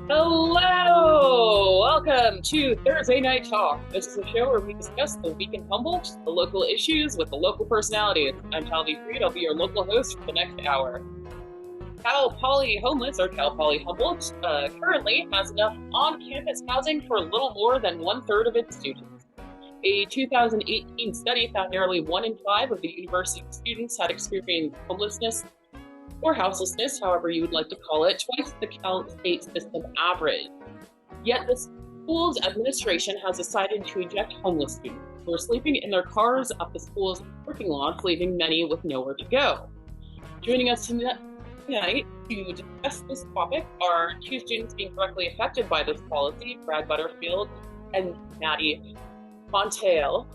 Hello! Welcome to Thursday Night Talk. This is a show where we discuss the week in Humboldt, the local issues with the local personalities. I'm Talvi. I'll be your local host for the next hour. Cal Poly Homeless, or Cal Poly Humboldt, currently has enough on-campus housing for a little more than 1/3 of its students. A 2018 study found nearly 1 in 5 of the university students had experienced homelessness or houselessness, however you would like to call it, twice the Cal state system average. Yet the school's administration has decided to eject homeless students who are sleeping in their cars at the school's parking lots, leaving many with nowhere to go. Joining us tonight to discuss this topic are two students being directly affected by this policy, Brad Butterfield and Maddie Montail,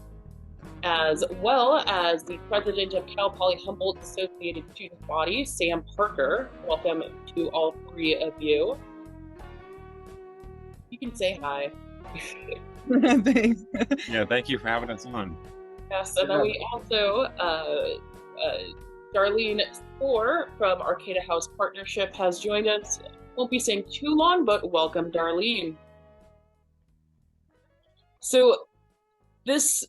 as well as the president of Cal Poly Humboldt Associated Student Body, Sam Parker. Welcome to all three of you. You can say hi. Thanks. Yeah, thank you for having us on. Yes, and then we also, Darlene Spoor from Arcata House Partnership has joined us. Won't be saying too long, but welcome, Darlene. So this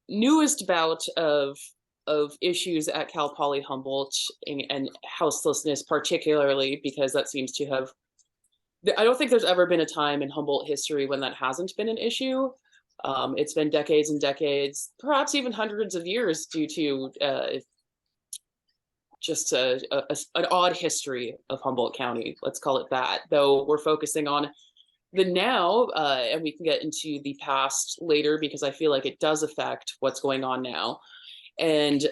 newest bout of issues at Cal Poly Humboldt and houselessness particularly, because that seems to have, I don't think there's ever been a time in Humboldt history when that hasn't been an issue. It's been decades and decades, perhaps even hundreds of years, due to just an odd history of Humboldt County, let's call it that, though we're focusing on the now, and we can get into the past later because I feel like it does affect what's going on now. And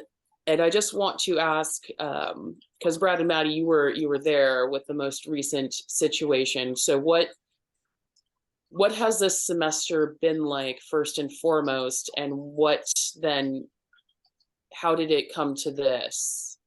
I just want to ask, because Brad and Maddie, you were there with the most recent situation. So what has this semester been like, first and foremost, and how did it come to this?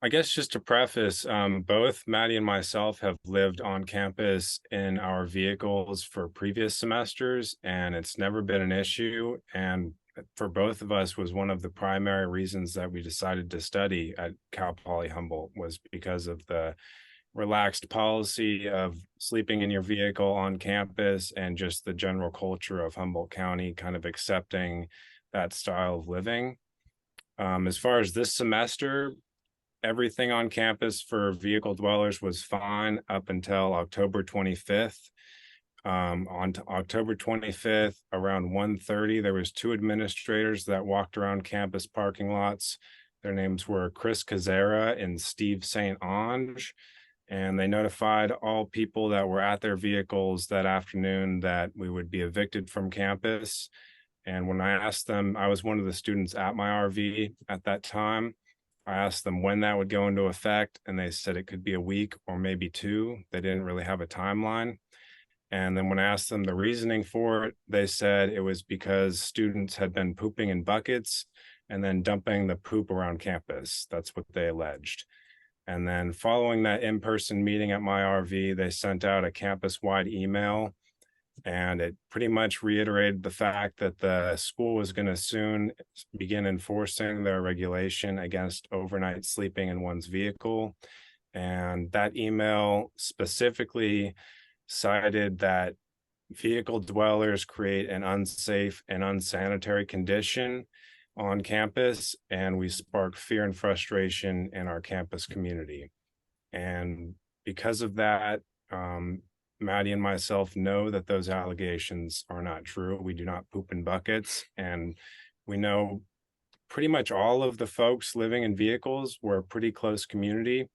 I guess just to preface, both Maddie and myself have lived on campus in our vehicles for previous semesters, and it's never been an issue. And for both of us was one of the primary reasons that we decided to study at Cal Poly Humboldt, was because of the relaxed policy of sleeping in your vehicle on campus and just the general culture of Humboldt County kind of accepting that style of living. As far as this semester, everything on campus for vehicle dwellers was fine up until October 25th. On October 25th, around 1:30, there was 2 administrators that walked around campus parking lots. Their names were Chris Kazera and Steve St. Ange, and they notified all people that were at their vehicles that afternoon that we would be evicted from campus. And when I asked them, I was one of the students at my RV at that time. I asked them when that would go into effect, and they said it could be a week or maybe 2. They didn't really have a timeline. And then when I asked them the reasoning for it, they said it was because students had been pooping in buckets and then dumping the poop around campus. That's what they alleged. And then following that in-person meeting at my RV, they sent out a campus-wide email, and it pretty much reiterated the fact that the school was going to soon begin enforcing their regulation against overnight sleeping in one's vehicle. And that email specifically cited that vehicle dwellers create an unsafe and unsanitary condition on campus, and we spark fear and frustration in our campus community. And because of that, Maddie and myself know that those allegations are not true. We do not poop in buckets, and we know pretty much all of the folks living in vehicles. We're a pretty close community,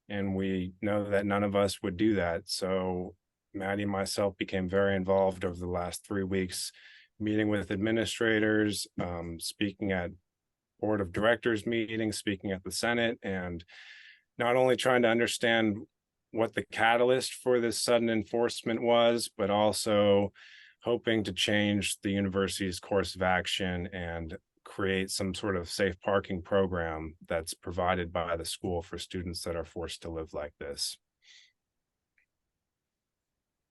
and we know that none of us would do that. So Maddie and myself became very involved over the last 3 weeks, meeting with administrators, speaking at board of directors meetings, speaking at the Senate, and not only trying to understand what the catalyst for this sudden enforcement was, but also hoping to change the university's course of action and create some sort of safe parking program that's provided by the school for students that are forced to live like this.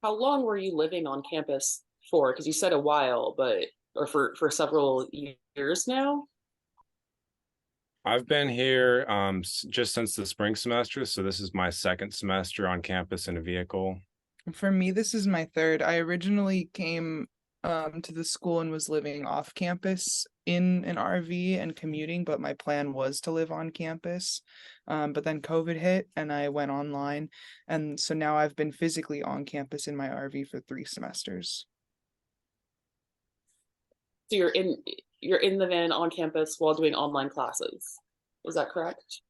How long were you living on campus for? Because you said a while, but or for several years now. I've been here just since the spring semester, so this is my second semester on campus in a vehicle. For me, this is my third. I originally came to the school and was living off campus in an RV and commuting, but my plan was to live on campus. But then COVID hit and I went online. And so now I've been physically on campus in my RV for 3 semesters. So you're in the van on campus while doing online classes. Is that correct?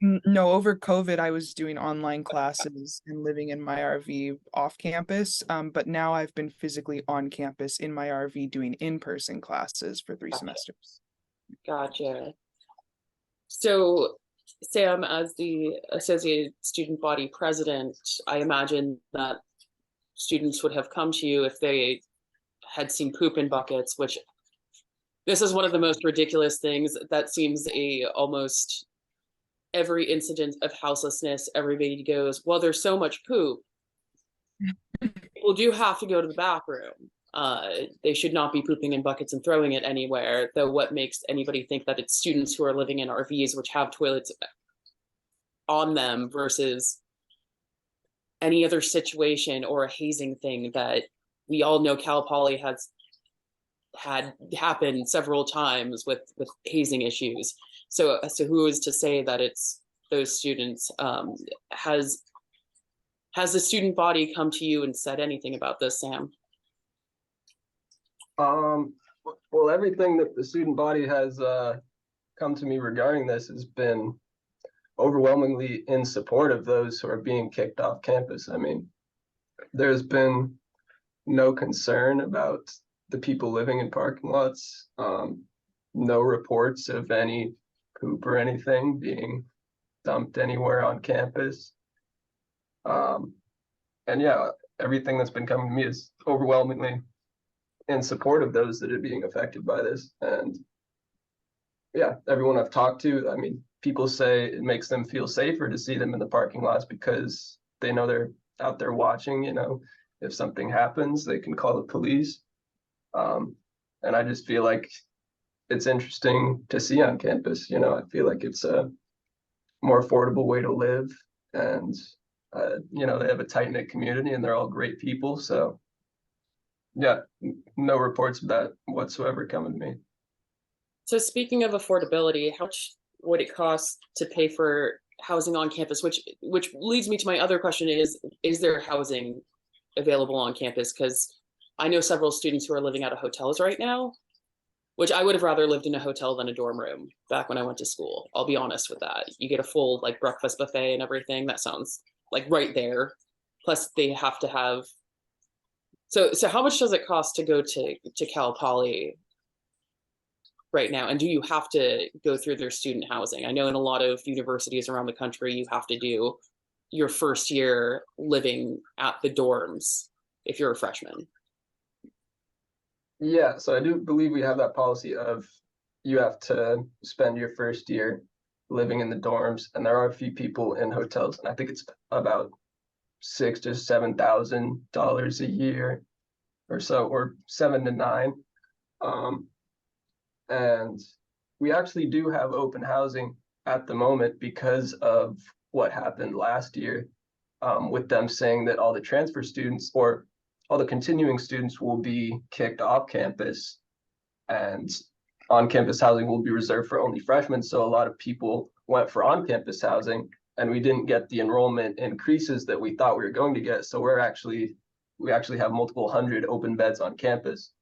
No, over COVID, I was doing online classes and living in my RV off campus. But now I've been physically on campus in my RV doing in-person classes for 3 semesters. Gotcha. So, Sam, as the Associated Student Body President, I imagine that students would have come to you if they had seen poop in buckets, which this is one of the most ridiculous things. That seems almost every incident of houselessness, everybody goes, well, there's so much poop. People do have to go to the bathroom. They should not be pooping in buckets and throwing it anywhere, though what makes anybody think that it's students who are living in RVs, which have toilets on them, versus any other situation or a hazing thing that we all know Cal Poly has had happened several times with hazing issues. So who is to say that it's those students? Has the student body come to you and said anything about this, Sam? Well, everything that the student body has come to me regarding this has been overwhelmingly in support of those who are being kicked off campus. I mean, there's been no concern about the people living in parking lots, no reports of any poop or anything being dumped anywhere on campus. And yeah, everything that's been coming to me is overwhelmingly in support of those that are being affected by this. And yeah, everyone I've talked to, I mean, people say it makes them feel safer to see them in the parking lots because they know they're out there watching. If something happens, they can call the police. And I just feel like it's interesting to see on campus. I feel like it's a more affordable way to live, and they have a tight-knit community and they're all great people. So yeah, no reports of that whatsoever coming to me. So speaking of affordability, how much would it cost to pay for housing on campus? Which leads me to my other question: is there housing available on campus? Because I know several students who are living out of hotels right now, which I would have rather lived in a hotel than a dorm room back when I went to school. I'll be honest with that. You get a full breakfast buffet and everything. That sounds like right there. Plus they have to have. So how much does it cost to go to Cal Poly right now? And do you have to go through their student housing? I know in a lot of universities around the country, you have to do your first year living at the dorms if you're a freshman. Yeah, so I do believe we have that policy of you have to spend your first year living in the dorms, and there are a few people in hotels, and I think it's about $6,000 to $7,000 a year or so, or 7 to 9. And we actually do have open housing at the moment because of what happened last year, with them saying that all the transfer students or all the continuing students will be kicked off campus, and on-campus housing will be reserved for only freshmen. So a lot of people went for on-campus housing, and we didn't get the enrollment increases that we thought we were going to get. So we actually have multiple hundred open beds on campus.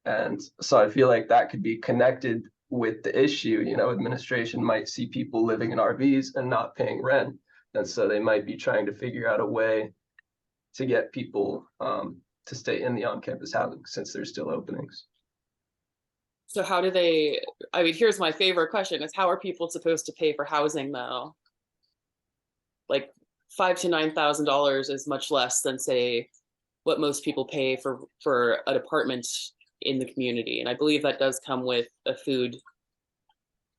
And so I feel like that could be connected with the issue. Administration might see people living in RVs and not paying rent. And so they might be trying to figure out a way to get people to stay in the on-campus housing since there's still openings. So how do they, I mean, here's my favorite question is how are people supposed to pay for housing though? $5,000 to $9,000 is much less than, say, what most people pay for an apartment in the community. And I believe that does come with a food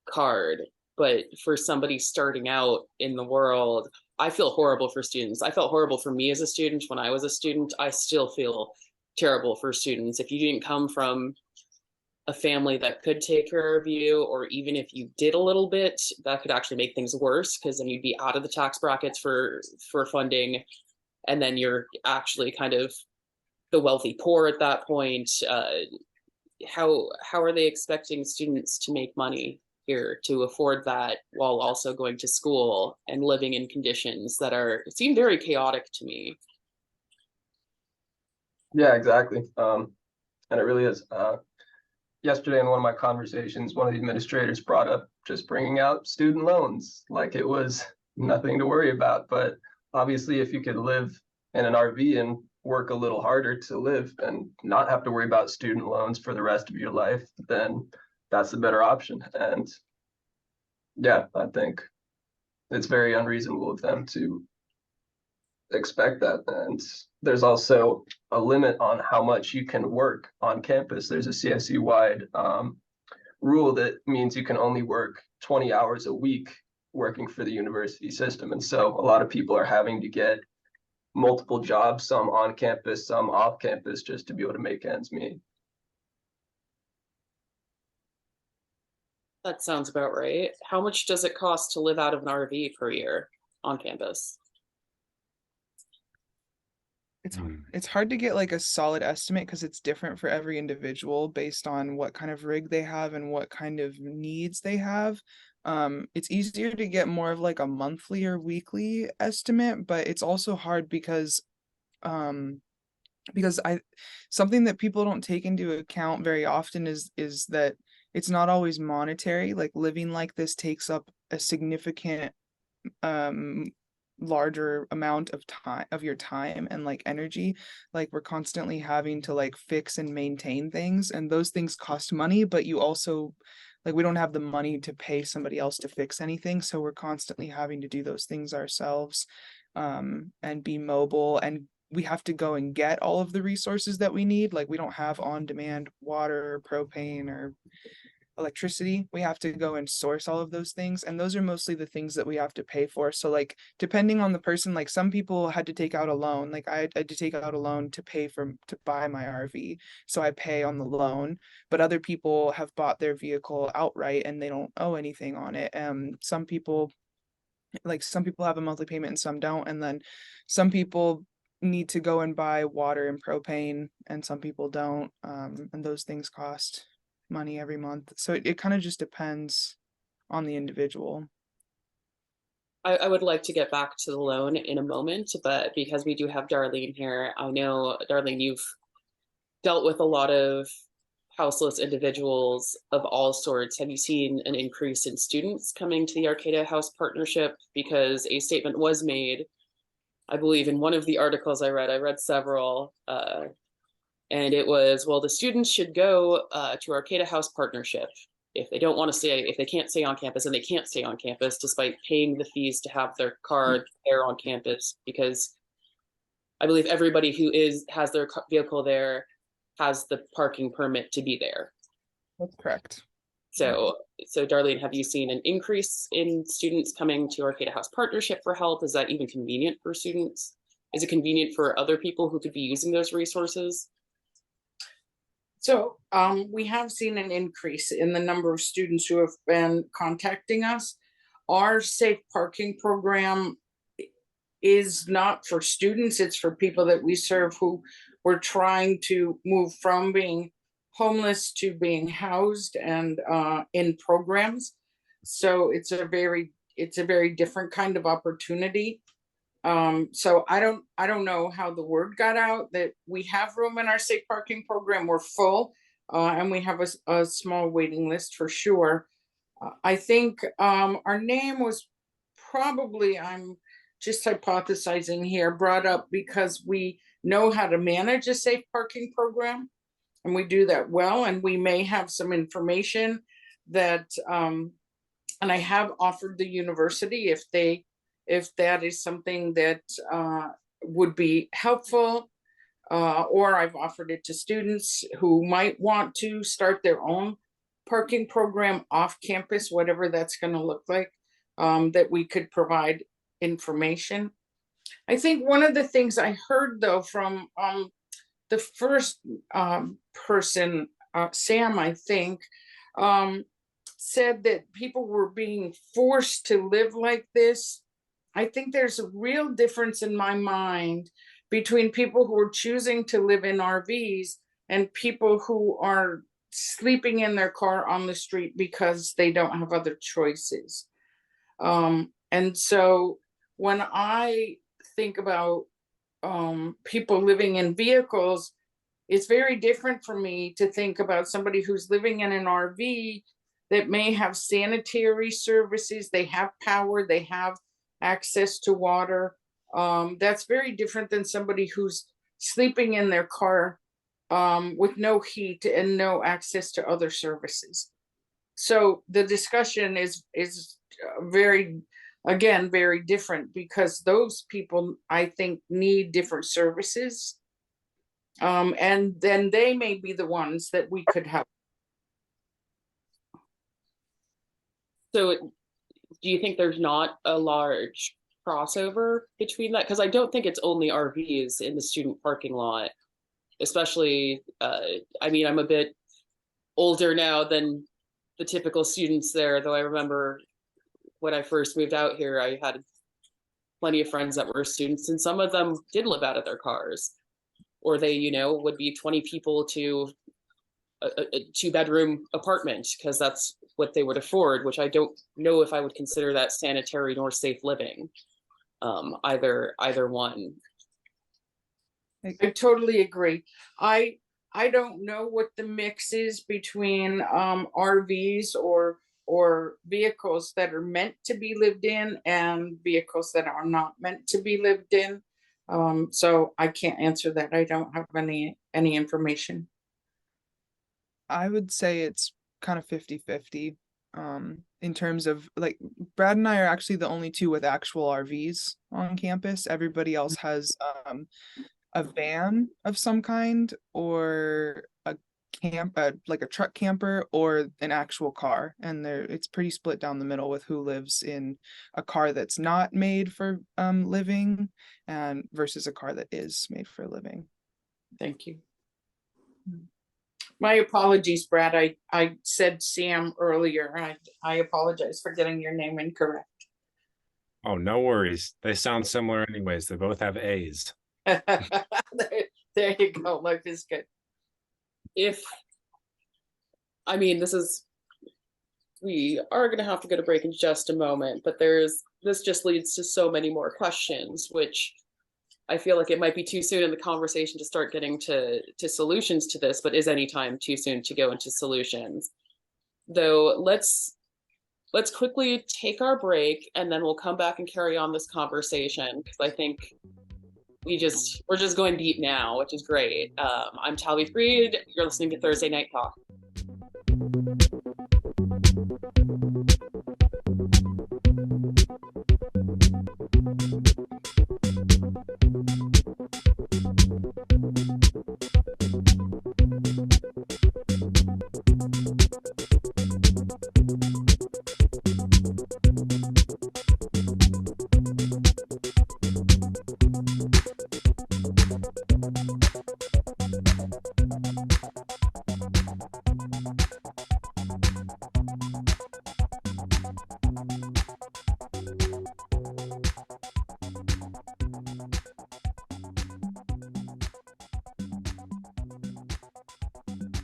card. But for somebody starting out in the world, I feel horrible for students. I felt horrible for me as a student when I was a student. I still feel terrible for students. If you didn't come from a family that could take care of you, or even if you did a little bit, that could actually make things worse, because then you'd be out of the tax brackets for funding, and then you're actually kind of the wealthy poor at that point. How are they expecting students to make money here to afford that while also going to school and living in conditions that seem very chaotic to me? Yeah, exactly. And it really is. Yesterday in one of my conversations, one of the administrators brought up just bringing out student loans like it was nothing to worry about. But obviously, if you could live in an RV and work a little harder to live and not have to worry about student loans for the rest of your life, then that's the better option. And yeah, I think it's very unreasonable of them to expect that. And there's also a limit on how much you can work on campus. There's a CSU wide rule that means you can only work 20 hours a week working for the university system. And so a lot of people are having to get multiple jobs, some on campus, some off campus, just to be able to make ends meet. That sounds about right. How much does it cost to live out of an RV per year on campus? It's hard to get like a solid estimate because it's different for every individual based on what kind of rig they have and what kind of needs they have. It's easier to get more of like a monthly or weekly estimate, but it's also hard because something that people don't take into account very often is that it's not always monetary. Like living like this takes up a significant larger amount of time, of your time and like energy. Like we're constantly having to like fix and maintain things, and those things cost money, but you also like we don't have the money to pay somebody else to fix anything, so we're constantly having to do those things ourselves, and be mobile, and we have to go and get all of the resources that we need. Like we don't have on demand water, propane, or electricity. We have to go and source all of those things, and those are mostly the things that we have to pay for. So like depending on the person, like some people had to take out a loan. Like I had to take out a loan to buy my RV, so I pay on the loan. But other people have bought their vehicle outright and they don't owe anything on it. Some people have a monthly payment and some don't, and then some people need to go and buy water and propane and some people don't, and those things cost money every month. So it kind of just depends on the individual. I would like to get back to the loan in a moment, but because we do have Darlene here, I know, Darlene, you've dealt with a lot of houseless individuals of all sorts. Have you seen an increase in students coming to the Arcata House Partnership? Because a statement was made, I believe, in one of the articles I read several, and it was, well, the students should go to Arcata House Partnership if they don't want to stay, if they can't stay on campus, and they can't stay on campus despite paying the fees to have their car there on campus, because I believe everybody who has their vehicle there has the parking permit to be there. That's correct. So Darlene, have you seen an increase in students coming to Arcata House Partnership for help? Is that even convenient for students? Is it convenient for other people who could be using those resources? So we have seen an increase in the number of students who have been contacting us. Our safe parking program is not for students, it's for people that we serve who were trying to move from being homeless to being housed and in programs. So it's a very different kind of opportunity. So I don't know how the word got out that we have room in our safe parking program. We're full, and we have a small waiting list for sure. I think our name was probably, I'm just hypothesizing here, brought up because we know how to manage a safe parking program, and we do that well. And we may have some information that, and I have offered the university, if they if that is something that would be helpful. Or I've offered it to students who might want to start their own parking program off campus, whatever that's going to look like, that we could provide information. I think one of the things I heard though from the first person, Sam, I think, said that people were being forced to live like this. I think there's a real difference in my mind between people who are choosing to live in RVs and people who are sleeping in their car on the street because they don't have other choices. And so when I think about people living in vehicles, it's very different for me to think about somebody who's living in an RV that may have sanitary services, they have power, they have access to water. That's very different than somebody who's sleeping in their car with no heat and no access to other services. So the discussion is very, again, very different, because those people, I think, need different services. And then they may be the ones that we could help. So do you think there's not a large crossover between that? Because I don't think it's only RVs in the student parking lot, especially, I mean, I'm a bit older now than the typical students there, though I remember when I first moved out here, I had plenty of friends that were students, and some of them did live out of their cars, or they, you know, would be 20 people to a 2-bedroom apartment because that's what they would afford, which I don't know if I would consider that sanitary nor safe living, either one. I totally agree. I don't know what the mix is between RVs or vehicles that are meant to be lived in and vehicles that are not meant to be lived in. So I can't answer that. I don't have any information. I would say it's kind of 50-50 in terms of, like, Brad and I are actually the only two with actual RVs on campus. Everybody else has a van of some kind, or a like a truck camper, or an actual car, and it's pretty split down the middle with who lives in a car that's not made for living and versus a car that is made for living. Thank you. My apologies, Brad. I said Sam earlier. I apologize for getting your name incorrect. Oh, no worries. They sound similar anyways. They both have A's. There you go. Life is good. I mean, we are going to have to get a break in just a moment, but this just leads to so many more questions, which I feel like it might be too soon in the conversation to start getting to solutions to this, but is any time too soon to go into solutions? Though let's quickly take our break, and then we'll come back and carry on this conversation, because I think we're just going deep now, which is great. I'm Talvi Freed. You're listening to Thursday Night Talk.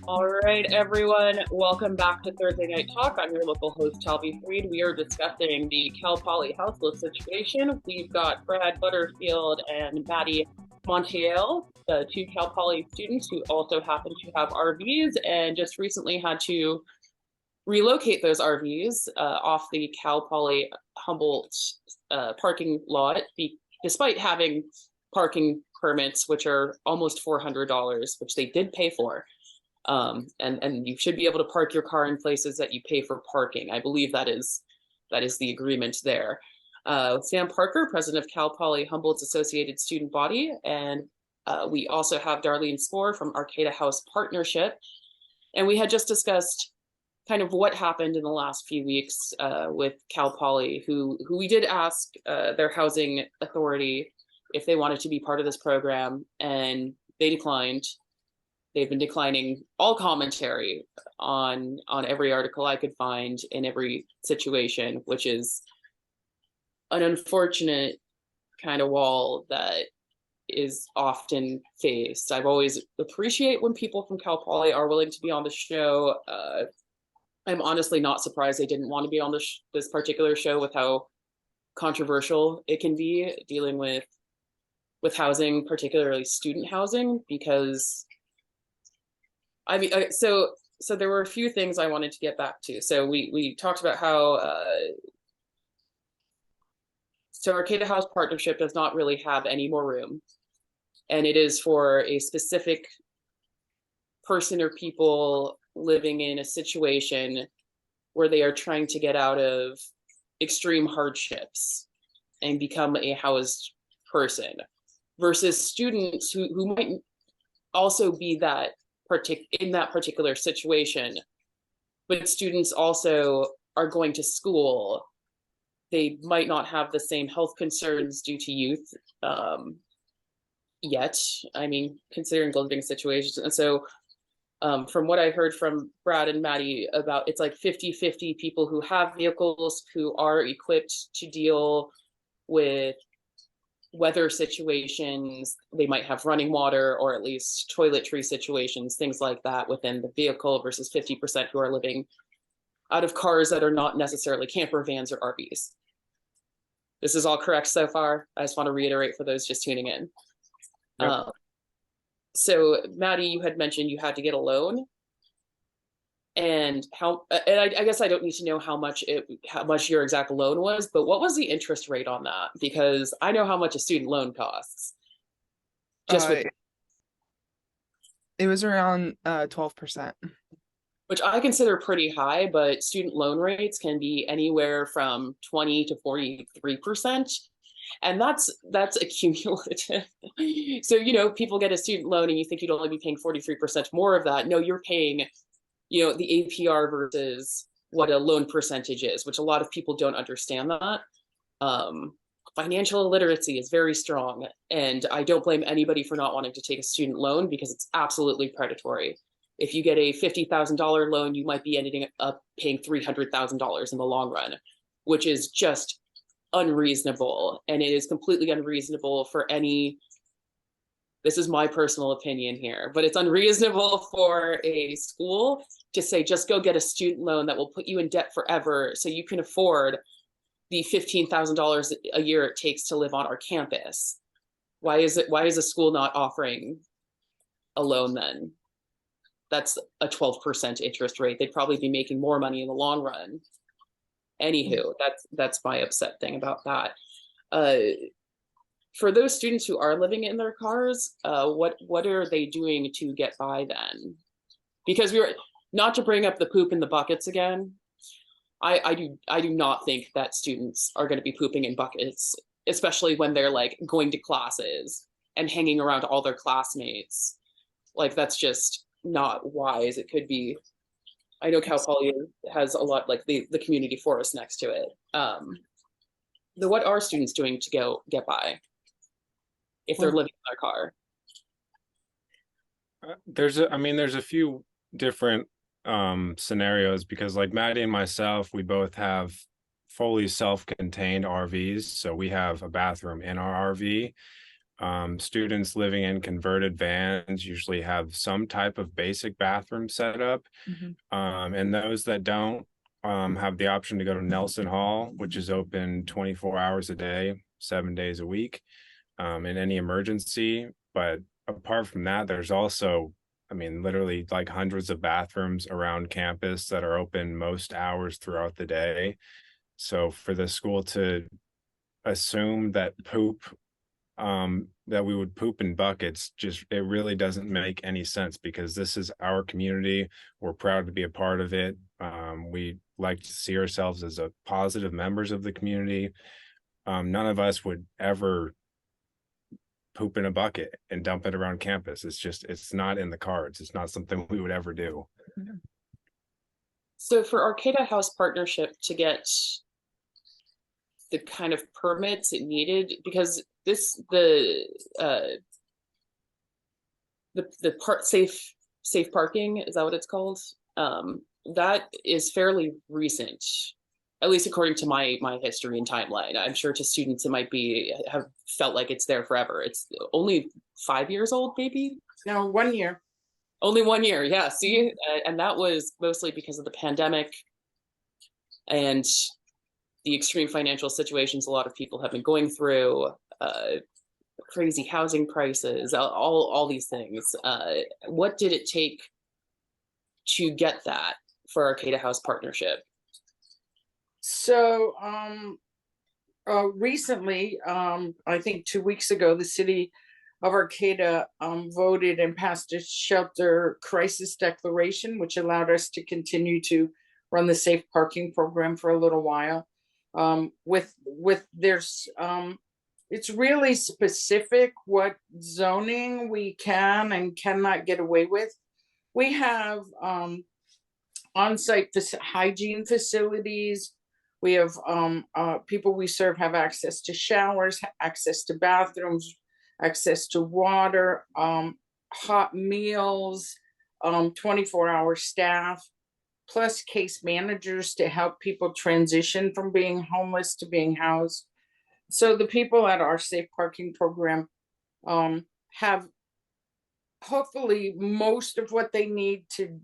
All right, everyone, welcome back to Thursday Night Talk. I'm your local host, Talvi Freed. We are discussing the Cal Poly houseless situation. We've got Brad Butterfield and Maddie Montiel, the two Cal Poly students who also happen to have RVs and just recently had to relocate those RVs off the Cal Poly Humboldt parking lot, despite having parking permits, which are almost $400, which they did pay for. And you should be able to park your car in places that you pay for parking. I believe that is the agreement there. Sam Parker, president of Cal Poly Humboldt's Associated Student Body, and we also have Darlene Spohr from Arcata House Partnership. And we had just discussed kind of what happened in the last few weeks with Cal Poly, who we did ask their housing authority if they wanted to be part of this program, and they declined. They've been declining all commentary on every article I could find in every situation, which is an unfortunate kind of wall that is often faced. I've always appreciate when people from Cal Poly are willing to be on the show. I'm honestly not surprised they didn't want to be on this particular show with how controversial it can be dealing with housing, particularly student housing, because I mean, so there were a few things I wanted to get back to. So we talked about how so Arcata House Partnership does not really have any more room, and it is for a specific person or people living in a situation where they are trying to get out of extreme hardships and become a housed person, versus students who might also be in that particular situation, but students also are going to school. They might not have the same health concerns due to youth yet. I mean, considering living situations. And so from what I heard from Brad and Maddie about, it's like 50-50 people who have vehicles who are equipped to deal with weather situations. They might have running water or at least toiletry situations, things like that within the vehicle, versus 50% who are living out of cars that are not necessarily camper vans or RVs. This is all correct so far. I just want to reiterate for those just tuning in. Yep. So Maddie, you had mentioned you had to get a loan, and I guess I don't need to know how much your exact loan was, but what was the interest rate on that? Because I know how much a student loan costs. It was around 12%. Which I consider pretty high, but student loan rates can be anywhere from 20 to 43%. And that's accumulative. So, people get a student loan and you think you'd only be paying 43% more of that. No, you're paying, the APR versus what a loan percentage is, which a lot of people don't understand that. Financial illiteracy is very strong, and I don't blame anybody for not wanting to take a student loan because it's absolutely predatory. If you get a $50,000 loan, you might be ending up paying $300,000 in the long run, which is just unreasonable. And it is completely unreasonable for this is my personal opinion here, but it's unreasonable for a school to say, just go get a student loan that will put you in debt forever so you can afford the $15,000 a year it takes to live on our campus. Why is a school not offering a loan then? That's a 12% interest rate. They'd probably be making more money in the long run. Anywho, that's my upset thing about that. For those students who are living in their cars, what are they doing to get by then? Because not to bring up the poop in the buckets again, I do not think that students are going to be pooping in buckets, especially when they're like going to classes and hanging around all their classmates. Like, that's just not wise. It could be, I know Cal Poly has a lot, like the community forest next to it. What are students doing to get by if they're living in their car? There's a few different scenarios, because like Maddie and myself, we both have fully self-contained RVs, so we have a bathroom in our RV. Students living in converted vans usually have some type of basic bathroom setup. Mm-hmm. And those that don't have the option to go to Nelson Hall, which is open 24 hours a day, 7 days a week, in any emergency. But apart from that, there's also, literally like hundreds of bathrooms around campus that are open most hours throughout the day. So for the school to assume that that we would poop in buckets, it really doesn't make any sense, because this is our community. We're proud to be a part of it. We like to see ourselves as positive members of the community. none of us would ever poop in a bucket and dump it around campus. It's not in the cards. It's not something we would ever do. So for Arcata House Partnership to get the kind of permits it needed, because the part safe parking, is that what it's called? That is fairly recent, at least according to my history and timeline. I'm sure to students it might have felt like it's there forever. It's only 5 years old, maybe? No, 1 year. Only 1 year, yeah. See, and that was mostly because of the pandemic and the extreme financial situations a lot of people have been going through, crazy housing prices, all these things. What did it take to get that for Arcata House Partnership? So recently, I think 2 weeks ago, the city of Arcata voted and passed a shelter crisis declaration, which allowed us to continue to run the safe parking program for a little while. There's it's really specific what zoning we can and cannot get away with. We have on-site hygiene facilities. We have people we serve have access to showers, access to bathrooms, access to water, hot meals, 24-hour staff, plus case managers to help people transition from being homeless to being housed. So the people at our safe parking program have hopefully most of what they need to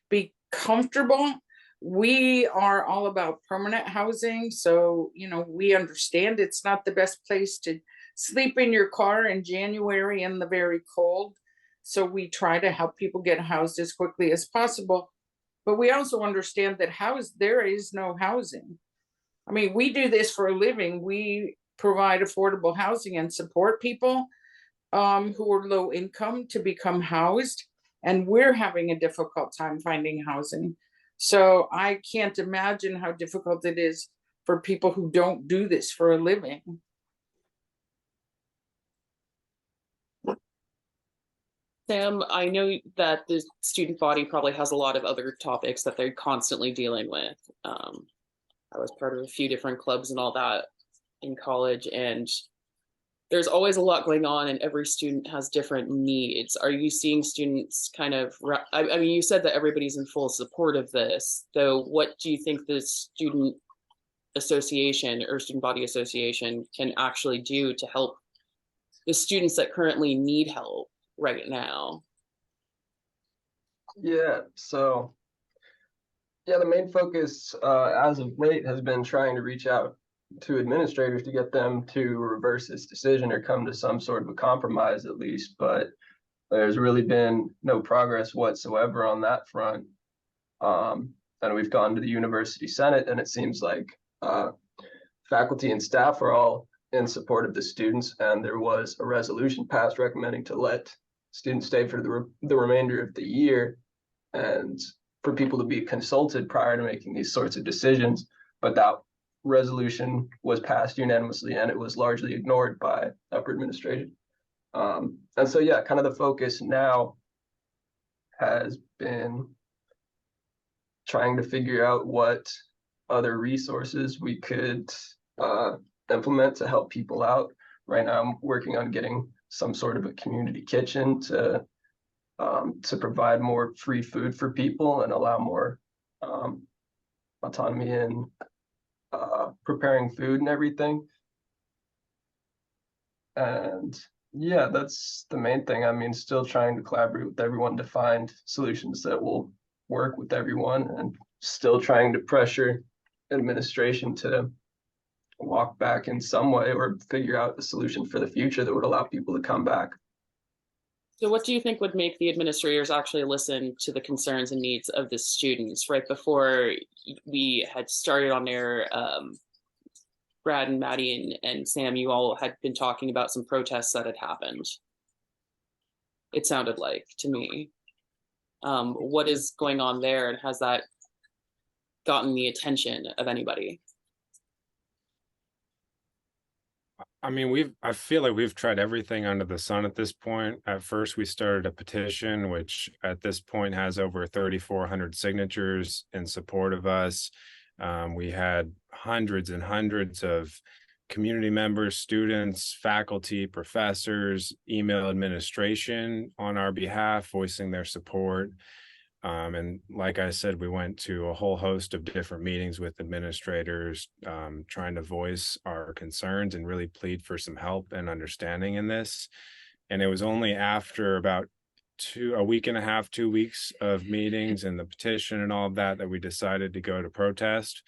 be comfortable. We are all about permanent housing, so we understand it's not the best place to sleep in your car in January in the very cold. So we try to help people get housed as quickly as possible. But we also understand that there is no housing. I mean, we do this for a living. We provide affordable housing and support people who are low income to become housed. And we're having a difficult time finding housing. So I can't imagine how difficult it is for people who don't do this for a living. Sam, I know that the student body probably has a lot of other topics that they're constantly dealing with. I was part of a few different clubs and all that in college, and there's always a lot going on and every student has different needs. Are you seeing students kind of, I mean, you said that everybody's in full support of this, so what do you think the student association or student body association can actually do to help the students that currently need help right now? Yeah, so the main focus as of late has been trying to reach out to administrators to get them to reverse this decision or come to some sort of a compromise at least, but there's really been no progress whatsoever on that front. And we've gone to the University Senate, and it seems like faculty and staff are all in support of the students, and there was a resolution passed recommending to let students stay for the remainder of the year and for people to be consulted prior to making these sorts of decisions. But that resolution was passed unanimously, and it was largely ignored by upper administration. And so, kind of the focus now has been trying to figure out what other resources we could implement to help people out. Right now, I'm working on getting some sort of a community kitchen to provide more free food for people and allow more autonomy in preparing food and everything. And that's the main thing. I mean, still trying to collaborate with everyone to find solutions that will work with everyone, and still trying to pressure administration to walk back in some way or figure out a solution for the future that would allow people to come back. So what do you think would make the administrators actually listen to the concerns and needs of the students? Right before we had started on air, Brad and Maddie and Sam, you all had been talking about some protests that had happened. It sounded like to me. What is going on there, and has that gotten the attention of anybody? I mean, I feel like we've tried everything under the sun at this point. At first, we started a petition, which at this point has over 3,400 signatures in support of us. We had hundreds and hundreds of community members, students, faculty, professors, email administration on our behalf, voicing their support. And like I said, we went to a whole host of different meetings with administrators, trying to voice our concerns and really plead for some help and understanding in this. And it was only after about a week and a half, 2 weeks of meetings and the petition and all of that, that we decided to go to protest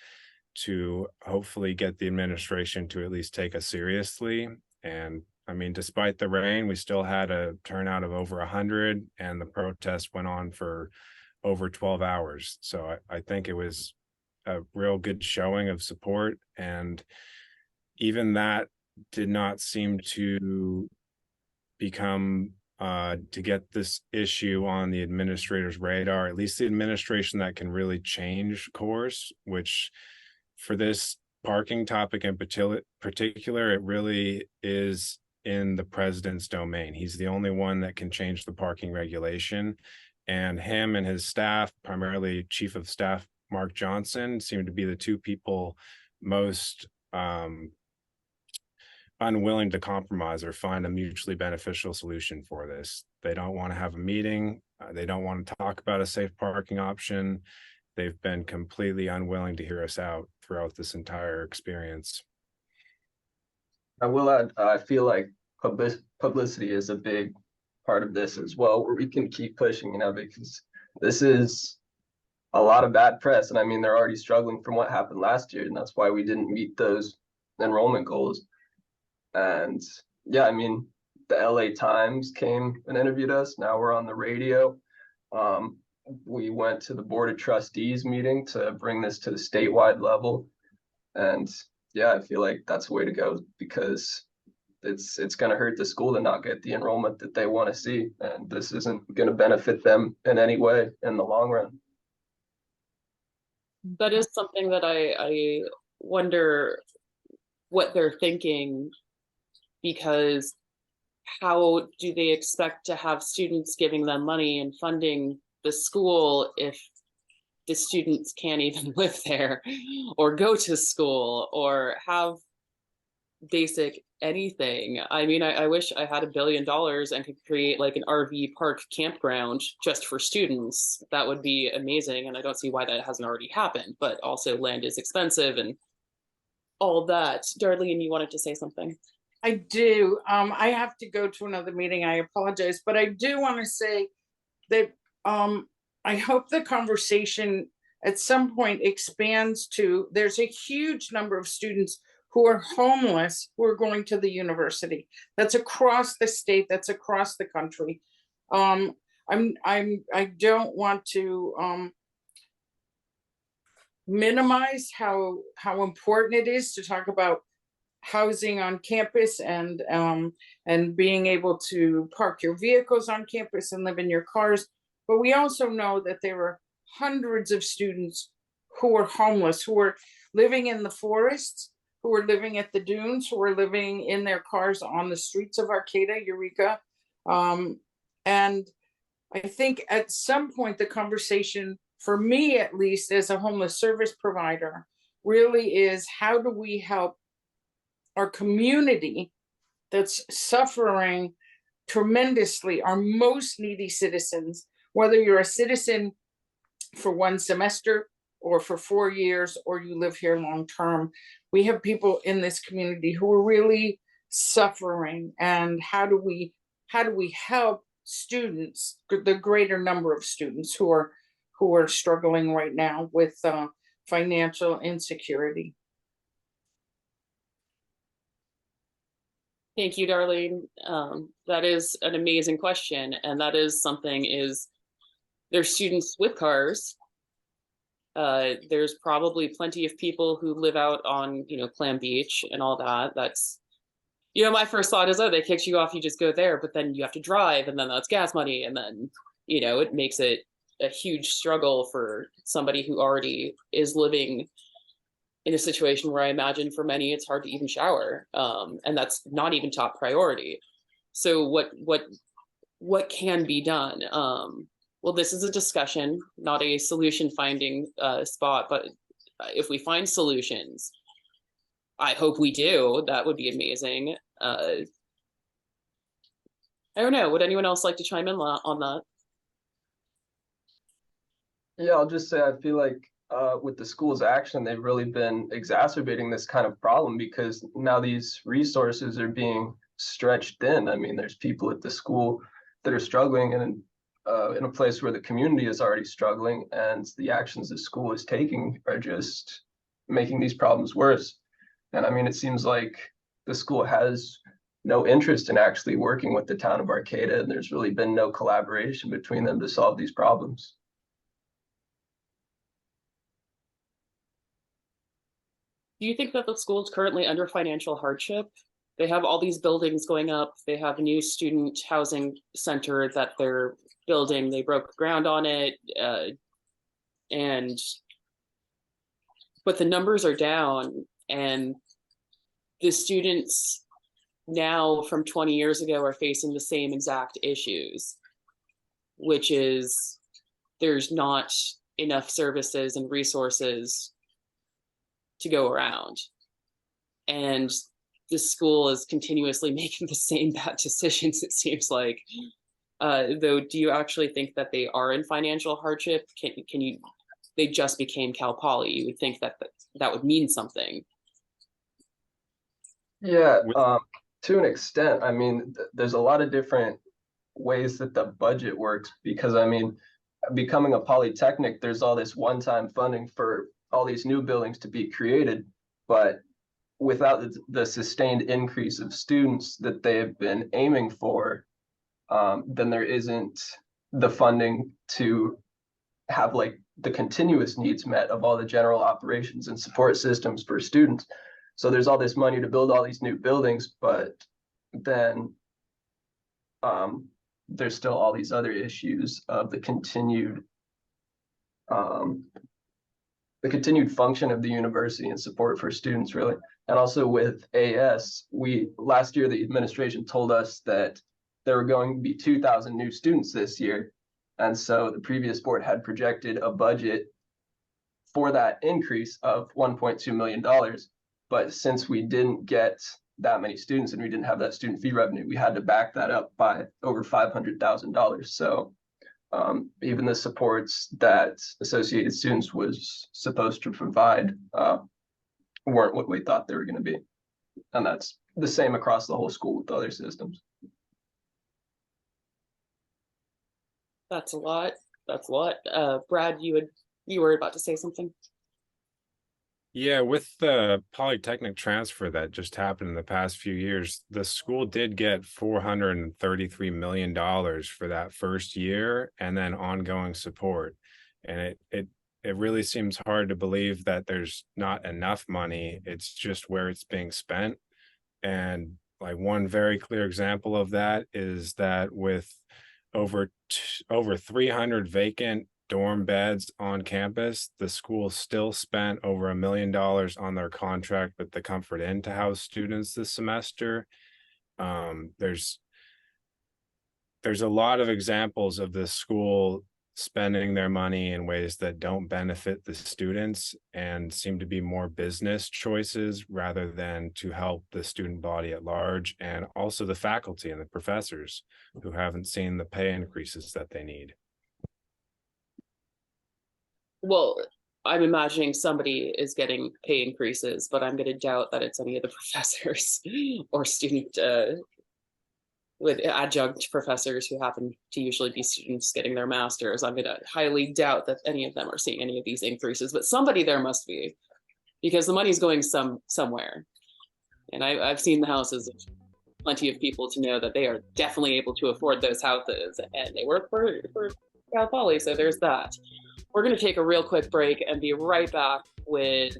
to hopefully get the administration to at least take us seriously. And I mean, despite the rain, we still had a turnout of over 100, and the protest went on for over 12 hours. So I think it was a real good showing of support. And even that did not seem to become to get this issue on the administrator's radar, at least the administration that can really change course, which for this parking topic in particular, it really is in the president's domain. He's the only one that can change the parking regulation. And him and his staff, primarily Chief of Staff Mark Johnson, seem to be the two people most unwilling to compromise or find a mutually beneficial solution for this. They don't want to have a meeting. They don't want to talk about a safe parking option. They've been completely unwilling to hear us out throughout this entire experience. I will add, I feel like publicity is a big part of this as well, where we can keep pushing, because this is a lot of bad press. And I mean, they're already struggling from what happened last year, and that's why we didn't meet those enrollment goals. And yeah, I mean, the LA Times came and interviewed us. Now we're on the radio. We went to the Board of Trustees meeting to bring this to the statewide level. And yeah, I feel like that's the way to go, because it's going to hurt the school to not get the enrollment that they want to see. And this isn't going to benefit them in any way in the long run. That is something that I wonder what they're thinking, because how do they expect to have students giving them money and funding the school if the students can't even live there or go to school or have basic anything? I mean, I wish I had $1 billion and could create like an RV park campground just for students. That would be amazing. And I don't see why that hasn't already happened, but also land is expensive and all that. Darlene, you wanted to say something? I do. I have to go to another meeting. I apologize, but I do want to say that I hope the conversation at some point expands to, there's a huge number of students who are homeless who are going to the university. That's across the state. That's across the country. I don't want to minimize how important it is to talk about housing on campus and being able to park your vehicles on campus and live in your cars. But we also know that there are hundreds of students who are homeless, who are living in the forests, who are living at the dunes, who are living in their cars on the streets of Arcata, Eureka. And I think at some point the conversation, for me at least as a homeless service provider, really is, how do we help our community that's suffering tremendously, our most needy citizens, whether you're a citizen for 1 semester or for 4 years, or you live here long term. We have people in this community who are really suffering. And how do we help students, the greater number of students who are struggling right now with financial insecurity? Thank you, Darlene. That is an amazing question. And that is something there's students with cars. There's probably plenty of people who live out on, Clam Beach and all that. That's, my first thought is, oh, they kicked you off, you just go there, but then you have to drive, and then that's gas money. And then, it makes it a huge struggle for somebody who already is living in a situation where I imagine for many it's hard to even shower, and that's not even top priority. So what can be done? Well, this is a discussion, not a solution finding spot, but if we find solutions, I hope we do. That would be amazing. I don't know. Would anyone else like to chime in on that? Yeah, I'll just say I feel like with the school's action, they've really been exacerbating this kind of problem because now these resources are being stretched thin. I mean, there's people at the school that are struggling in a place where the community is already struggling, and the actions the school is taking are just making these problems worse. And I mean, it seems like the school has no interest in actually working with the town of Arcata, and there's really been no collaboration between them to solve these problems. Do you think that the school is currently under financial hardship? They have all these buildings going up. They have a new student housing center that they're building. They broke ground on it, but the numbers are down, and the students now from 20 years ago are facing the same exact issues, which is there's not enough services and resources to go around. And the school is continuously making the same bad decisions, it seems like. Though, do you actually think that they are in financial hardship? Can you, they just became Cal Poly. You would think that that would mean something. Yeah, to an extent. I mean, there's a lot of different ways that the budget works because, I mean, becoming a polytechnic, there's all this one-time funding for all these new buildings to be created, but without the sustained increase of students that they have been aiming for, then there isn't the funding to have like the continuous needs met of all the general operations and support systems for students. So there's all this money to build all these new buildings, but then there's still all these other issues of the continued function of the university and support for students, really. And also with AS, last year the administration told us that there were going to be 2,000 new students this year. And so the previous board had projected a budget for that increase of $1.2 million. But since we didn't get that many students and we didn't have that student fee revenue, we had to back that up by over $500,000. So even the supports that Associated Students was supposed to provide weren't what we thought they were going to be. And that's the same across the whole school with other systems. That's a lot. That's a lot. Brad, you were about to say something. Yeah, with the Polytechnic transfer that just happened in the past few years, the school did get $433 million for that first year and then ongoing support. And it really seems hard to believe that there's not enough money. It's just where it's being spent. And like one very clear example of that is that with over 300 vacant dorm beds on campus, the school still spent over $1 million on their contract with the Comfort Inn to house students this semester. There's a lot of examples of the school spending their money in ways that don't benefit the students and seem to be more business choices rather than to help the student body at large, and also the faculty and the professors who haven't seen the pay increases that they need. Well, I'm imagining somebody is getting pay increases, but I'm going to doubt that it's any of the professors or student with adjunct professors who happen to usually be students getting their masters. I'm going to highly doubt that any of them are seeing any of these increases, but somebody there must be, because the money's going somewhere. And I've seen the houses of plenty of people to know that they are definitely able to afford those houses, and they work for Cal Poly, so there's that. We're going to take a real quick break and be right back with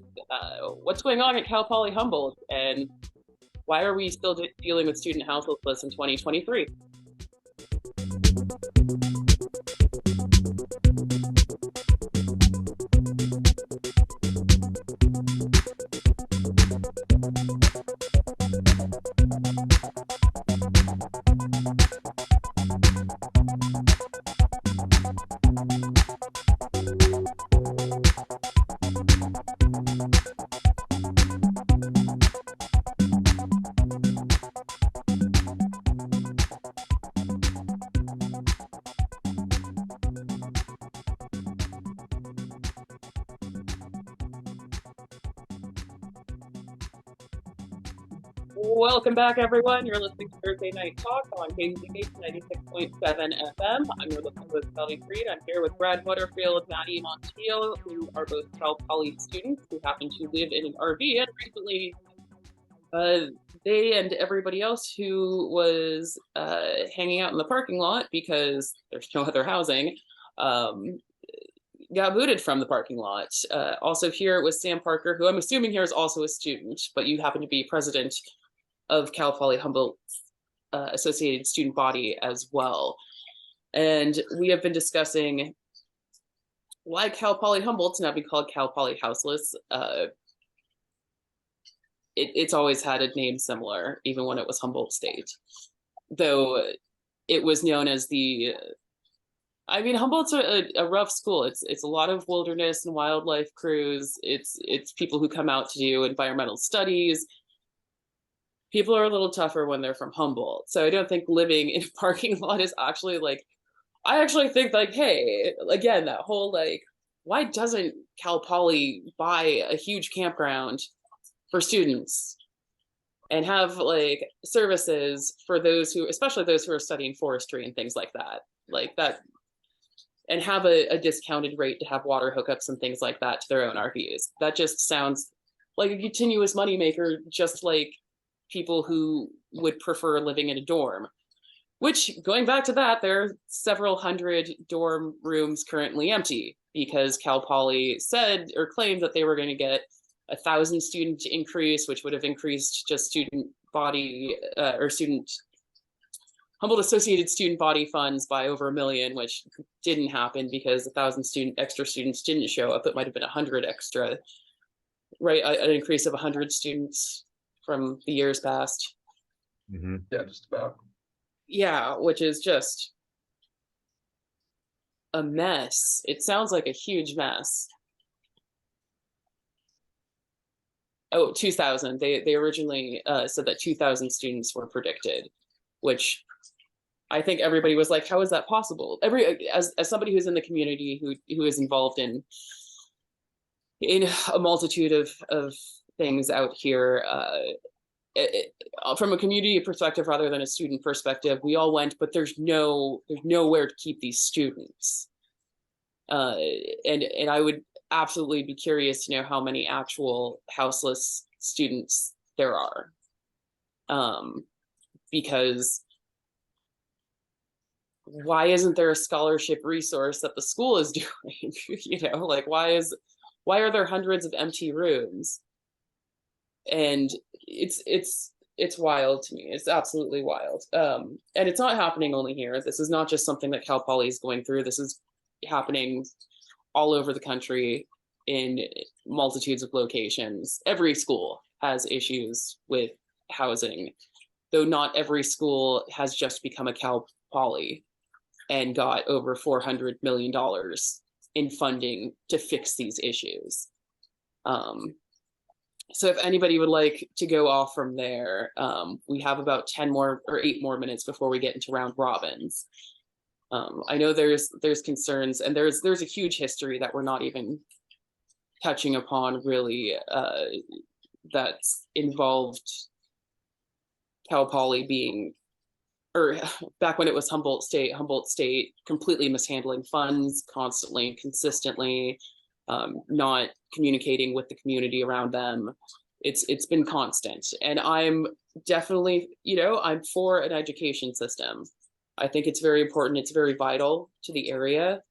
what's going on at Cal Poly Humboldt and why are we still dealing with student houselessness in 2023? Welcome back, everyone. You're listening to Thursday Night Talk on KZH 96.7 FM. I'm your local host, Talvi. I'm here with Brad Butterfield, Maddie Montiel, who are both Cal Poly students who happen to live in an RV. And recently, they and everybody else who was hanging out in the parking lot because there's no other housing got booted from the parking lot. Also here was Sam Parker, who I'm assuming here is also a student, but you happen to be president of Cal Poly Humboldt associated student body as well. And we have been discussing why Cal Poly Humboldt's now be called Cal Poly Houseless. It's always had a name similar, even when it was Humboldt State. Though it was known as the, I mean, Humboldt's a rough school. It's a lot of wilderness and wildlife crews. It's people who come out to do environmental studies. People are a little tougher when they're from Humboldt. So I don't think living in a parking lot is actually like, I actually think like, hey, again, that whole like, why doesn't Cal Poly buy a huge campground for students and have like services for those who, especially those who are studying forestry and things like that, and have a discounted rate to have water hookups and things like that to their own RVs. That just sounds like a continuous moneymaker, just like people who would prefer living in a dorm. Which, going back to that, there are several hundred dorm rooms currently empty because Cal Poly said or claimed that they were going to get 1,000 student increase, which would have increased just student body or student Humboldt Associated student body funds by over $1 million, which didn't happen because 1,000 extra students didn't show up. It might have been 100 extra, right? An increase of 100 students from the years past. Mm-hmm. Yeah, just about. Yeah, which is just a mess. It sounds like a huge mess. Oh, 2,000. They originally said that 2,000 students were predicted, which I think everybody was like, how is that possible? As somebody who's in the community who is involved in a multitude of things out here, from a community perspective rather than a student perspective, we all went, but there's nowhere to keep these students. And I would absolutely be curious to know how many actual houseless students there are. Because why isn't there a scholarship resource that the school is doing? You know, like why are there hundreds of empty rooms? And it's wild to me. It's absolutely wild. And it's not happening only here. This is not just something that Cal Poly is going through. This is happening all over the country in multitudes of locations. Every school has issues with housing, though not every school has just become a Cal Poly and got over $400 million in funding to fix these issues. So if anybody would like to go off from there, we have about 10 more or 8 more minutes before we get into round robins. I know there's concerns, and there's a huge history that we're not even touching upon really, that's involved Cal Poly being, or back when it was Humboldt State completely mishandling funds constantly, consistently, not communicating with the community around them. It's been constant, and I'm definitely, I'm for an education system. I think it's very important. It's very vital to the area.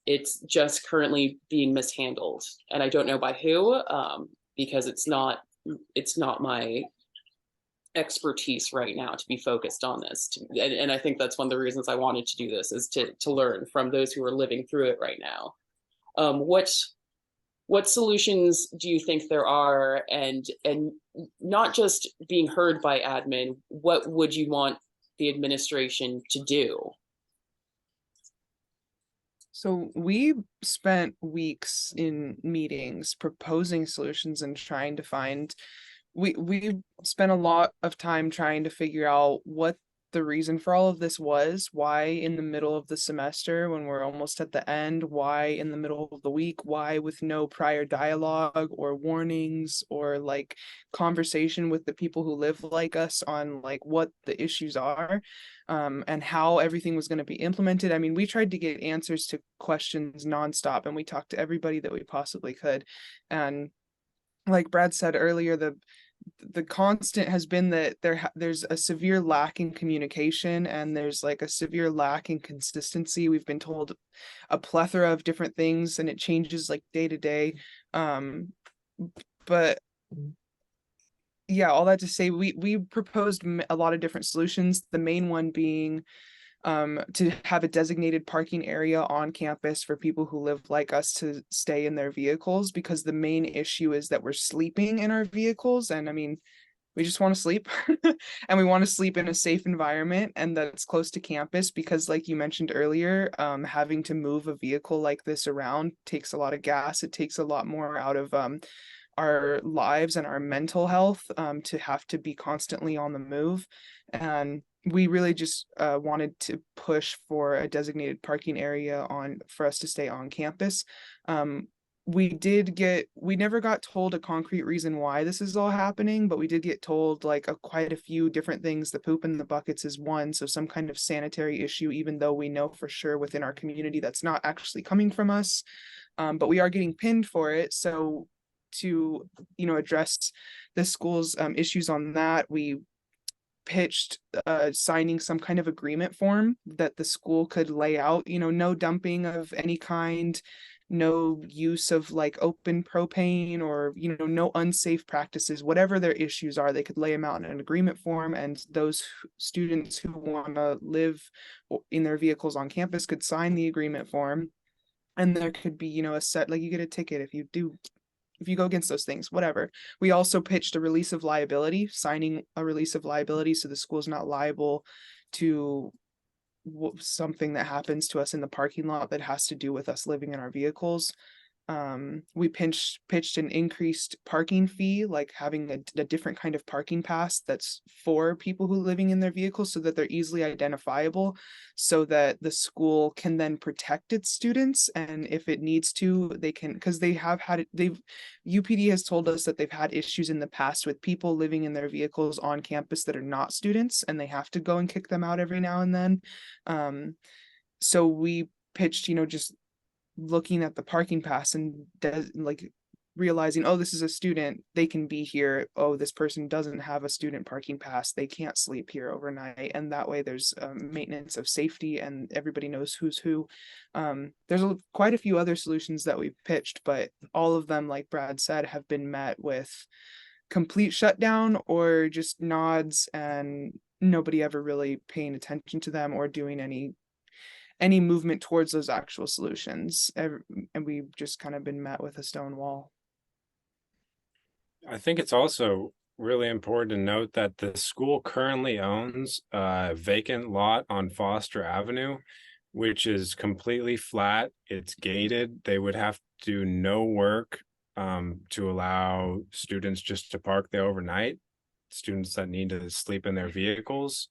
It's just currently being mishandled, and I don't know by who, because it's not my expertise right now to be focused on this. And I think that's one of the reasons I wanted to do this, is to learn from those who are living through it right now. What solutions do you think there are, and not just being heard by admin, what would you want the administration to do? So we spent weeks in meetings proposing solutions and trying to find, we spent a lot of time trying to figure out what the reason for all of this was, why in the middle of the semester when we're almost at the end, why in the middle of the week, why with no prior dialogue or warnings or like conversation with the people who live like us on like what the issues are, and how everything was going to be implemented. I mean, we tried to get answers to questions nonstop, and we talked to everybody that we possibly could. And like Brad said earlier, the constant has been that there's a severe lack in communication, and there's like a severe lack in consistency. We've been told a plethora of different things, and it changes like day to day. But yeah, all that to say, we proposed a lot of different solutions. The main one being to have a designated parking area on campus for people who live like us to stay in their vehicles, because the main issue is that we're sleeping in our vehicles. And I mean, we just want to sleep and we want to sleep in a safe environment and that's close to campus, because like you mentioned earlier, having to move a vehicle like this around takes a lot of gas. It takes a lot more out of our lives and our mental health, to have to be constantly on the move. And we really just wanted to push for a designated parking area for us to stay on campus. We never got told a concrete reason why this is all happening, but we did get told like quite a few different things. The poop in the buckets is one, so some kind of sanitary issue, even though we know for sure within our community that's not actually coming from us. But we are getting pinned for it. So to address the school's issues on that, we pitched signing some kind of agreement form that the school could lay out, no dumping of any kind, no use of like open propane, or no unsafe practices. Whatever their issues are, they could lay them out in an agreement form, and those students who want to live in their vehicles on campus could sign the agreement form. And there could be a set, like you get a ticket if you go against those things, whatever. We also pitched a release of liability, signing a release of liability, so the school's not liable to something that happens to us in the parking lot that has to do with us living in our vehicles. We pitched an increased parking fee, like having a different kind of parking pass that's for people who are living in their vehicles, so that they're easily identifiable, so that the school can then protect its students. And if it needs to, they can, because UPD has told us that they've had issues in the past with people living in their vehicles on campus that are not students, and they have to go and kick them out every now and then. So we pitched, just looking at the parking pass and like realizing, oh, this is a student, they can be here. Oh, this person doesn't have a student parking pass, they can't sleep here overnight. And that way there's maintenance of safety and everybody knows who's who. There's quite a few other solutions that we pitched, but all of them, like Brad said, have been met with complete shutdown or just nods, and nobody ever really paying attention to them or doing any movement towards those actual solutions. And we've just kind of been met with a stone wall. I think it's also really important to note that the school currently owns a vacant lot on Foster Avenue, which is completely flat. It's gated. They would have to do no work to allow students just to park there overnight. Students that need to sleep in their vehicles,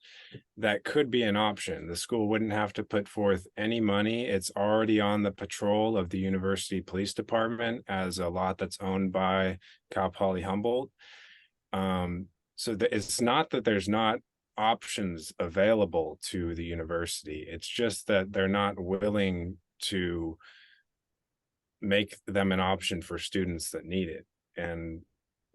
that could be an option. The school wouldn't have to put forth any money. It's already on the patrol of the University Police Department as a lot that's owned by Cal Poly Humboldt. So it's not that there's not options available to the university. It's just that they're not willing to make them an option for students that need it. And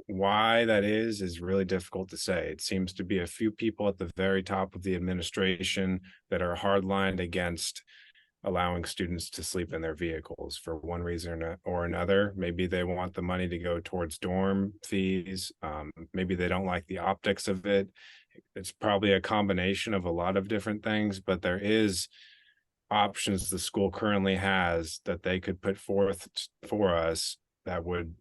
why that is really difficult to say. It seems to be a few people at the very top of the administration that are hardlined against allowing students to sleep in their vehicles for one reason or another. Maybe they want the money to go towards dorm fees. Maybe they don't like the optics of it. It's probably a combination of a lot of different things, but there is options the school currently has that they could put forth for us that would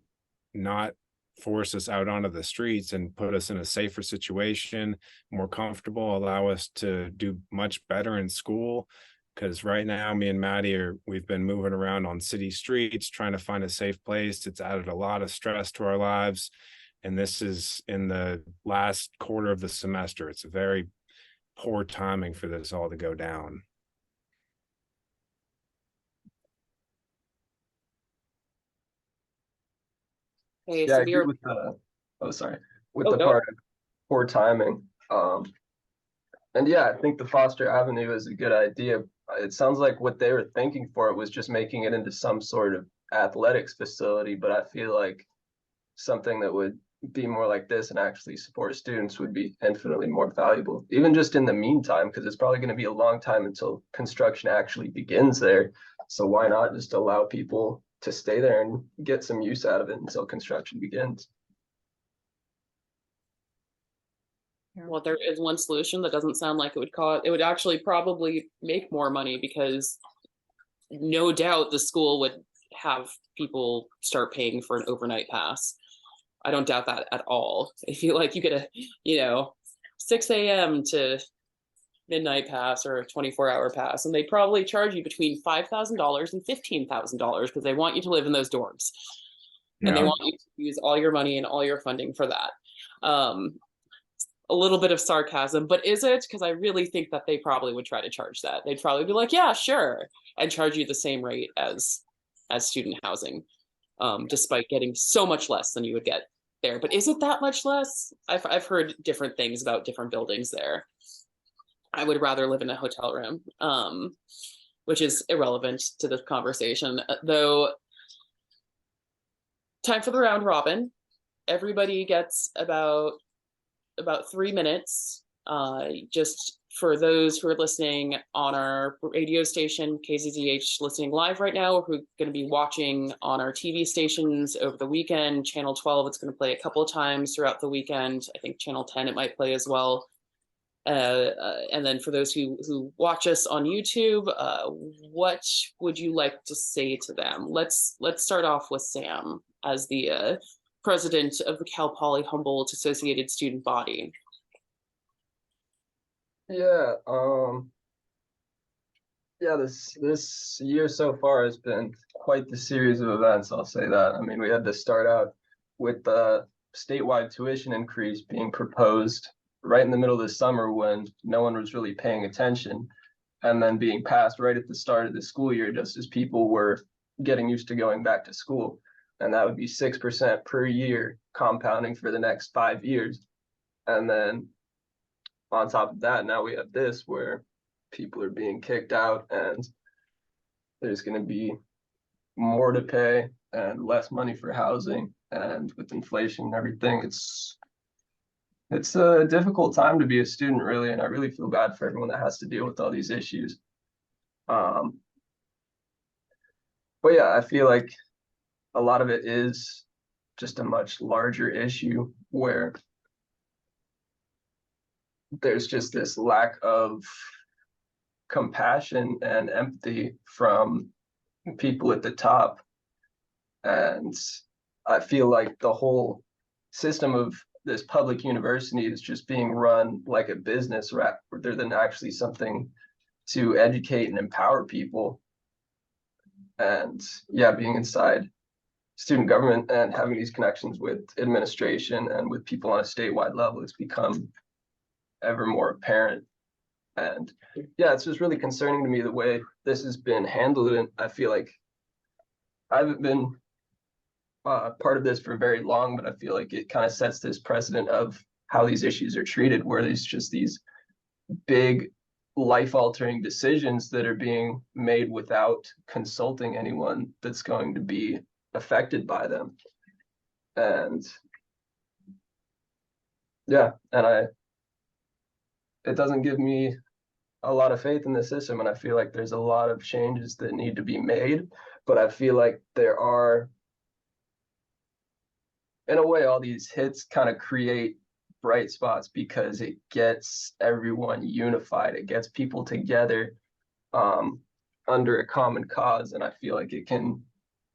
not force us out onto the streets and put us in a safer situation, more comfortable, allow us to do much better in school. Because right now, me and Maddie we've been moving around on city streets trying to find a safe place. It's added a lot of stress to our lives. And this is in the last quarter of the semester. It's a very poor timing for this all to go down. Okay, Yeah, I so agree with with oh, the go. part of poor timing. And yeah, I think the Foster Avenue is a good idea. It sounds like what they were thinking for it was just making it into some sort of athletics facility, but I feel like something that would be more like this and actually support students would be infinitely more valuable, even just in the meantime, because it's probably going to be a long time until construction actually begins there. So why not just allow people to stay there and get some use out of it until construction begins? Well, there is one solution that doesn't sound like it would actually probably make more money, because no doubt the school would have people start paying for an overnight pass. I don't doubt that at all. I feel like you get a 6 a.m. to midnight pass or a 24-hour pass, and they probably charge you between $5,000 and $15,000 because they want you to live in those dorms. And they want you to use all your money and all your funding for that. A little bit of sarcasm, but is it? Because I really think that they probably would try to charge that. They'd probably be like, yeah, sure, and charge you the same rate as student housing, despite getting so much less than you would get there. But is it that much less? I've heard different things about different buildings there. I would rather live in a hotel room, which is irrelevant to this conversation, though. Time for the round robin. Everybody gets about 3 minutes. Just for those who are listening on our radio station, KZZH, listening live right now, or who are going to be watching on our TV stations over the weekend, Channel 12, it's going to play a couple of times throughout the weekend. I think Channel 10, it might play as well. And then for those who watch us on YouTube, what would you like to say to them? Let's start off with Sam as the president of the Cal Poly Humboldt Associated Student Body. Yeah, this year so far has been quite the series of events, I'll say that. I mean, we had to start out with the statewide tuition increase being proposed right in the middle of the summer when no one was really paying attention, and then being passed right at the start of the school year, just as people were getting used to going back to school. And that would be 6% per year, compounding for the next 5 years. And then on top of that, now we have this where people are being kicked out and there's going to be more to pay and less money for housing. And with inflation and everything, it's a difficult time to be a student, really. And I really feel bad for everyone that has to deal with all these issues. But yeah, I feel like a lot of it is just a much larger issue where there's just this lack of compassion and empathy from people at the top. And I feel like the whole system of this public university is just being run like a business rather than actually something to educate and empower people. And yeah, being inside student government and having these connections with administration and with people on a statewide level has become ever more apparent. And yeah, it's just really concerning to me the way this has been handled. And I feel like I haven't been part of this for very long, but I feel like it kind of sets this precedent of how these issues are treated, where there's just these big life-altering decisions that are being made without consulting anyone that's going to be affected by them. And yeah, and it doesn't give me a lot of faith in the system, and I feel like there's a lot of changes that need to be made, but I feel like there are, in a way, all these hits kind of create bright spots because it gets everyone unified. It gets people together under a common cause, and I feel like it can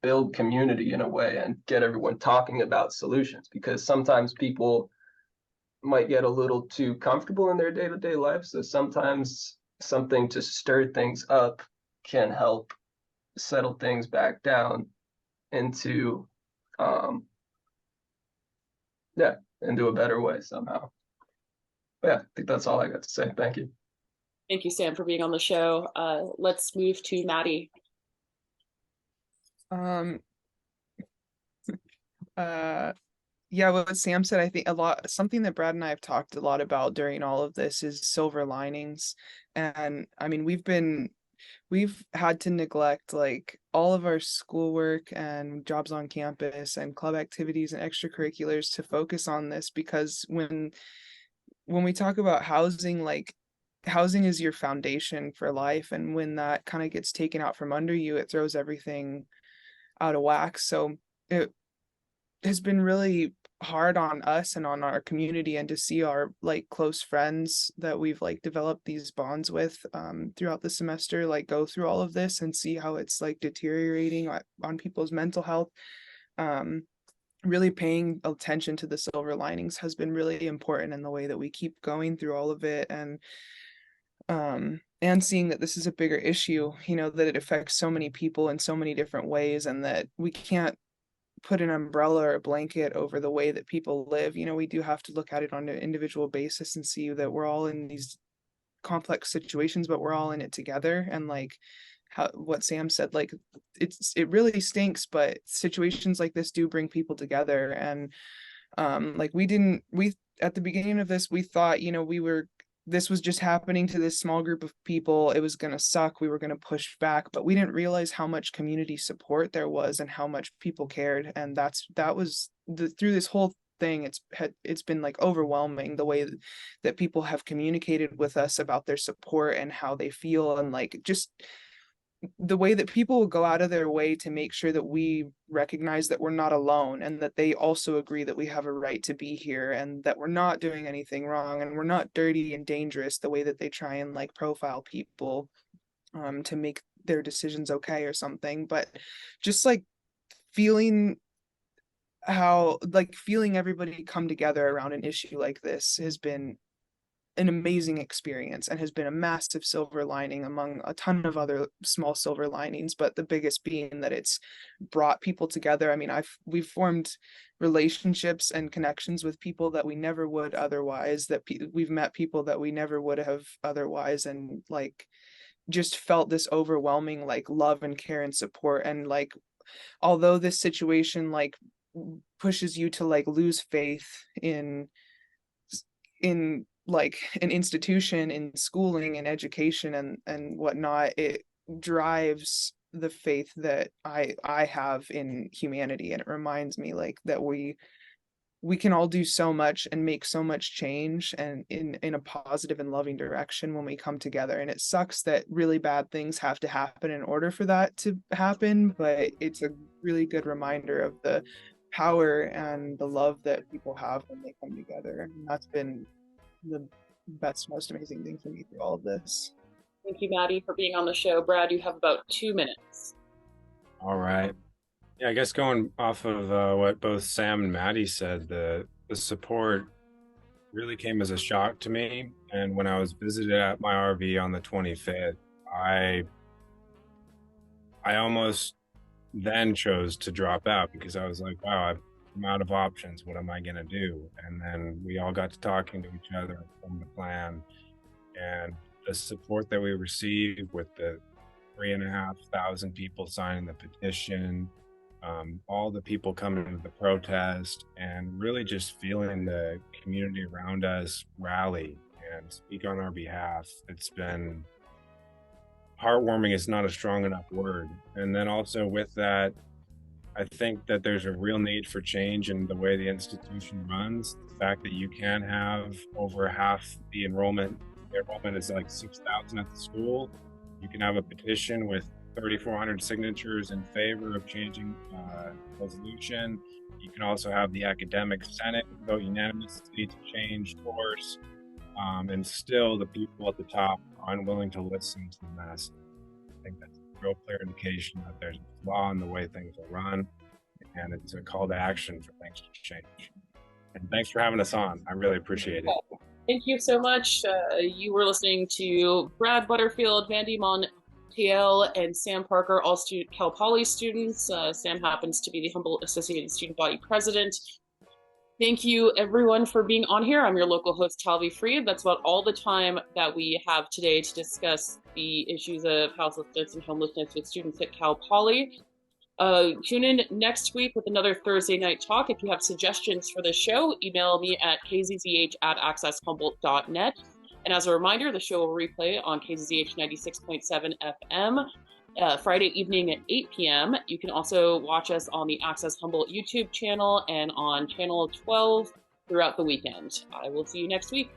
build community in a way and get everyone talking about solutions, because sometimes people might get a little too comfortable in their day-to-day life. So sometimes something to stir things up can help settle things back down into into a better way somehow. But yeah, I think that's all I got to say. Thank you. Thank you, Sam, for being on the show. Let's move to Maddie. Um, yeah, what Sam said, I think something that Brad and I have talked a lot about during all of this is silver linings. And I mean, we've had to neglect like all of our schoolwork and jobs on campus and club activities and extracurriculars to focus on this, because when we talk about housing, like housing is your foundation for life, and when that kind of gets taken out from under you, it throws everything out of whack. So it has been really hard on us and on our community, and to see our like close friends that we've like developed these bonds with throughout the semester like go through all of this and see how it's like deteriorating on people's mental health. Really paying attention to the silver linings has been really important in the way that we keep going through all of it, and seeing that this is a bigger issue, you know, that it affects so many people in so many different ways, and that we can't put an umbrella or a blanket over the way that people live. You know, we do have to look at it on an individual basis and see that we're all in these complex situations, but we're all in it together. And like what Sam said, like it really stinks, but situations like this do bring people together. And like we at the beginning of this, we thought, you know, this was just happening to this small group of people. It was going to suck. We were going to push back, but we didn't realize how much community support there was and how much people cared. And that was through this whole thing, it's been like overwhelming the way that people have communicated with us about their support and how they feel, and like just the way that people will go out of their way to make sure that we recognize that we're not alone, and that they also agree that we have a right to be here, and that we're not doing anything wrong, and we're not dirty and dangerous the way that they try and like profile people to make their decisions okay or something. But just like feeling feeling everybody come together around an issue like this has been an amazing experience, and has been a massive silver lining among a ton of other small silver linings, but the biggest being that it's brought people together. I mean, we've formed relationships and connections with people that we never would otherwise, we've met people that we never would have otherwise, and like just felt this overwhelming like love and care and support. And like although this situation like pushes you to like lose faith in like an institution, in schooling and education and whatnot, it drives the faith that I have in humanity. And it reminds me like that we can all do so much and make so much change, and in a positive and loving direction when we come together. And it sucks that really bad things have to happen in order for that to happen, but it's a really good reminder of the power and the love that people have when they come together. And that's been the best, most amazing thing for me through all of this. Thank you, Maddie, for being on the show. Brad, you have about 2 minutes. All right. Yeah, I guess going off of what both Sam and Maddie said, the support really came as a shock to me. And when I was visited at my RV on the 25th, I almost then chose to drop out, because I was like, wow, I'm out of options. What am I going to do? And then we all got to talking to each other and formed a plan. And the support that we received with the 3,500 people signing the petition, all the people coming to the protest, and really just feeling the community around us rally and speak on our behalf. It's been heartwarming is not a strong enough word. And then also with that, I think that there's a real need for change in the way the institution runs. The fact that you can have over half the enrollment is like 6,000 at the school. You can have a petition with 3,400 signatures in favor of changing resolution. You can also have the academic senate vote unanimously to change course. And still the people at the top are unwilling to listen to the masses. I think that's a real clear indication that there's a flaw in the way things are run, and it's a call to action for things to change. And thanks for having us on. I really appreciate it. Thank you so much. You were listening to Brad Butterfield, Vandy Montiel, and Sam Parker, all Cal Poly students. Sam happens to be the Humboldt Associated Student Body President. Thank you everyone for being on here. I'm your local host, Talvi Freed. That's about all the time that we have today to discuss the issues of houselessness and homelessness with students at Cal Poly. Tune in next week with another Thursday night talk. If you have suggestions for the show, email me at kzzh@accesshumboldt.net. And as a reminder, the show will replay on KZZH 96.7 FM Friday evening at 8 p.m. You can also watch us on the Access Humboldt YouTube channel and on channel 12 throughout the weekend. I will see you next week.